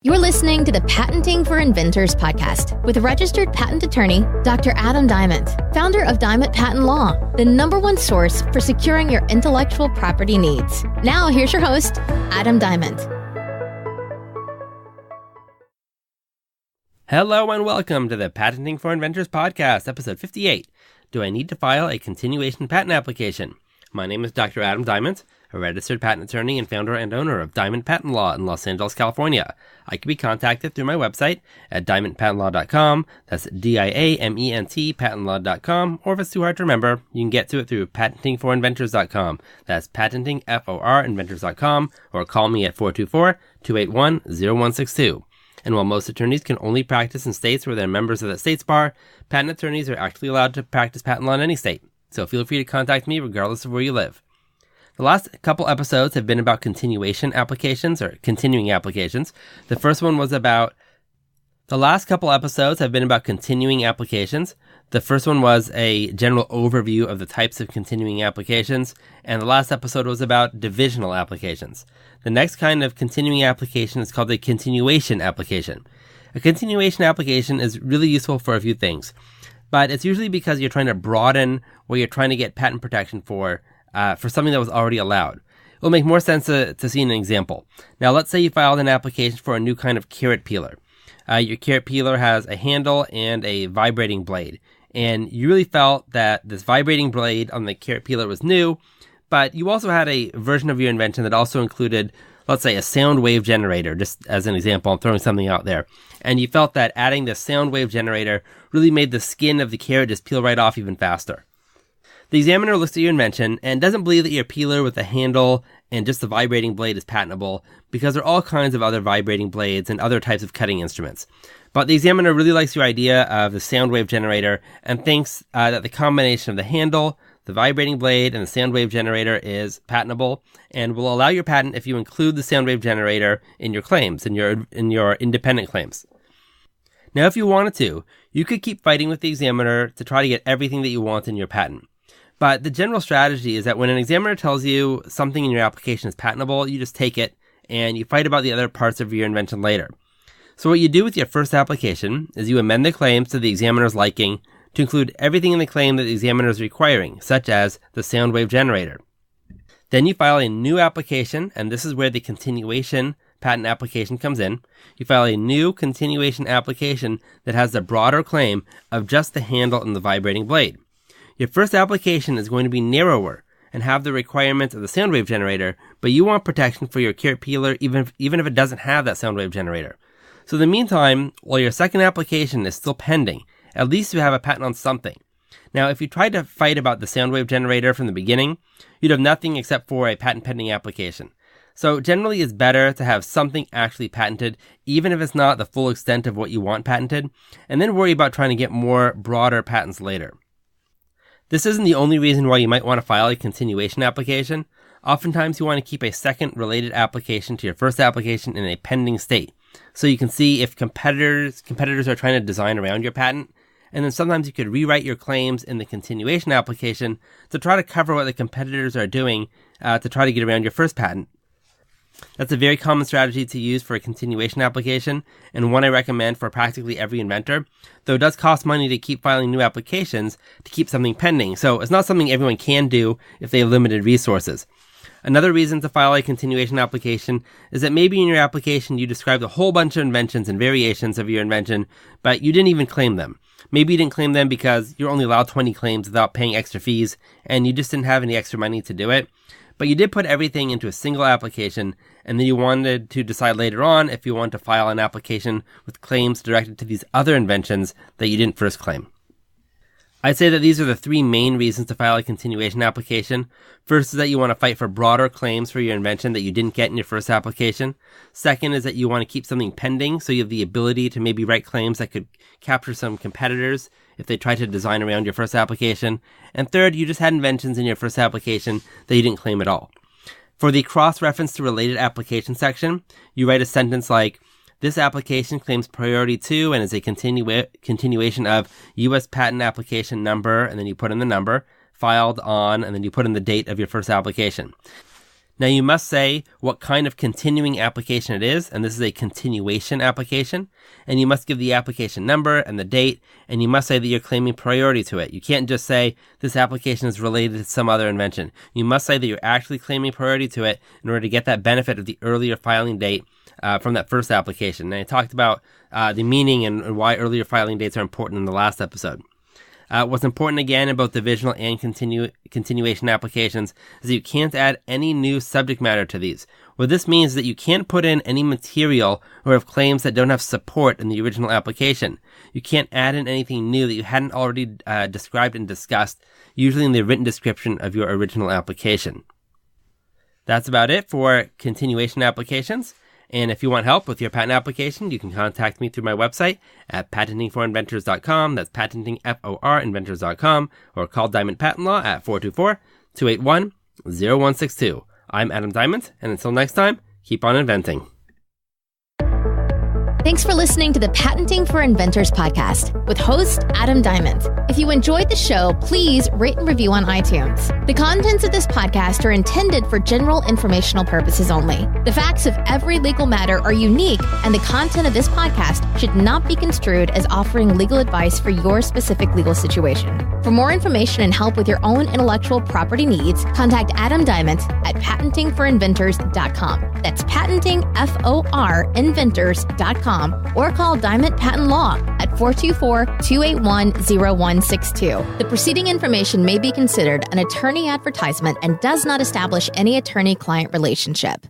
You're listening to the Patenting for Inventors podcast with registered patent attorney, Dr. Adam Diamond, founder of Diamond Patent Law, the #1 source for securing your intellectual property needs. Now, here's your host, Adam Diamond. Hello and welcome to the Patenting for Inventors podcast, episode 58. Do I need to file a continuation patent application? My name is Dr. Adam Diamond, a registered patent attorney and founder and owner of Diamond Patent Law in Los Angeles, California. I can be contacted through my website at diamondpatentlaw.com. That's DIAMENT patentlaw.com. Or if it's too hard to remember, you can get to it through patentingforinventors.com. That's patentingforinventors.com. Or call me at 424-281-0162. And while most attorneys can only practice in states where they're members of the state's bar, patent attorneys are actually allowed to practice patent law in any state. So feel free to contact me regardless of where you live. The last couple episodes have been about continuation applications or continuing applications. The last couple episodes have been about continuing applications. The first one was a general overview of the types of continuing applications, and the last episode was about divisional applications. The next kind of continuing application is called a continuation application. A continuation application is really useful for a few things, but it's usually because you're trying to broaden what you're trying to get patent protection for something that was already allowed. It'll make more sense to see an example. Now, let's say you filed an application for a new kind of carrot peeler. Your carrot peeler has a handle and a vibrating blade, and you really felt that this vibrating blade on the carrot peeler was new, but you also had a version of your invention that also included, let's say, a sound wave generator, just as an example. I'm throwing something out there. And you felt that adding the sound wave generator really made the skin of the carrot just peel right off even faster. The examiner looks at your invention and doesn't believe that your peeler with the handle and just the vibrating blade is patentable because there are all kinds of other vibrating blades and other types of cutting instruments. But the examiner really likes your idea of the sound wave generator and thinks that the combination of the handle, the vibrating blade, and the sound wave generator is patentable and will allow your patent if you include the sound wave generator in your claims, in your independent claims. Now, if you wanted to, you could keep fighting with the examiner to try to get everything that you want in your patent. But the general strategy is that when an examiner tells you something in your application is patentable, you just take it and you fight about the other parts of your invention later. So what you do with your first application is you amend the claims to the examiner's liking to include everything in the claim that the examiner is requiring, such as the sound wave generator. Then you file a new application, and this is where the continuation patent application comes in. You file a new continuation application that has the broader claim of just the handle and the vibrating blade. Your first application is going to be narrower and have the requirements of the sound wave generator, but you want protection for your carrot peeler even if it doesn't have that sound wave generator. So in the meantime, while your second application is still pending, at least you have a patent on something. Now, if you tried to fight about the sound wave generator from the beginning, you'd have nothing except for a patent pending application. So generally it's better to have something actually patented, even if it's not the full extent of what you want patented, and then worry about trying to get more broader patents later. This isn't the only reason why you might want to file a continuation application. Oftentimes you want to keep a second related application to your first application in a pending state, so you can see if competitors are trying to design around your patent, and then sometimes you could rewrite your claims in the continuation application to try to cover what the competitors are doing to try to get around your first patent. That's a very common strategy to use for a continuation application, and one I recommend for practically every inventor, though it does cost money to keep filing new applications to keep something pending, so it's not something everyone can do if they have limited resources. Another reason to file a continuation application is that maybe in your application you described a whole bunch of inventions and variations of your invention, but you didn't even claim them. Maybe you didn't claim them because you're only allowed 20 claims without paying extra fees, and you just didn't have any extra money to do it. But you did put everything into a single application, and then you wanted to decide later on if you want to file an application with claims directed to these other inventions that you didn't first claim. I'd say that these are the three main reasons to file a continuation application. First is that you want to fight for broader claims for your invention that you didn't get in your first application. Second is that you want to keep something pending so you have the ability to maybe write claims that could capture some competitors if they try to design around your first application. And third, you just had inventions in your first application that you didn't claim at all. For the cross-reference to related application section, you write a sentence like, "This application claims priority to and is a continuation of U.S. patent application number," and then you put in the number, filed on, and then you put in the date of your first application. Now you must say what kind of continuing application it is, and this is a continuation application, and you must give the application number and the date, and you must say that you're claiming priority to it. You can't just say this application is related to some other invention. You must say that you're actually claiming priority to it in order to get that benefit of the earlier filing date from that first application. And I talked about the meaning and why earlier filing dates are important in the last episode. What's important again about divisional and continuation applications is that you can't add any new subject matter to these. What this means is that you can't put in any material or have claims that don't have support in the original application. You can't add in anything new that you hadn't already described and discussed, usually in the written description of your original application. That's about it for continuation applications. And if you want help with your patent application, you can contact me through my website at patentingforinventors.com. That's patenting, F-O-R, inventors.com, or call Diamond Patent Law at 424-281-0162. I'm Adam Diamond, and until next time, keep on inventing. Thanks for listening to the Patenting for Inventors podcast with host Adam Diamond. If you enjoyed the show, please rate and review on iTunes. The contents of this podcast are intended for general informational purposes only. The facts of every legal matter are unique, and the content of this podcast should not be construed as offering legal advice for your specific legal situation. For more information and help with your own intellectual property needs, contact Adam Diamond at patentingforinventors.com. That's patenting, F-O-R, inventors.com. Or call Diamond Patent Law at 424-281-0162. The preceding information may be considered an attorney advertisement and does not establish any attorney-client relationship.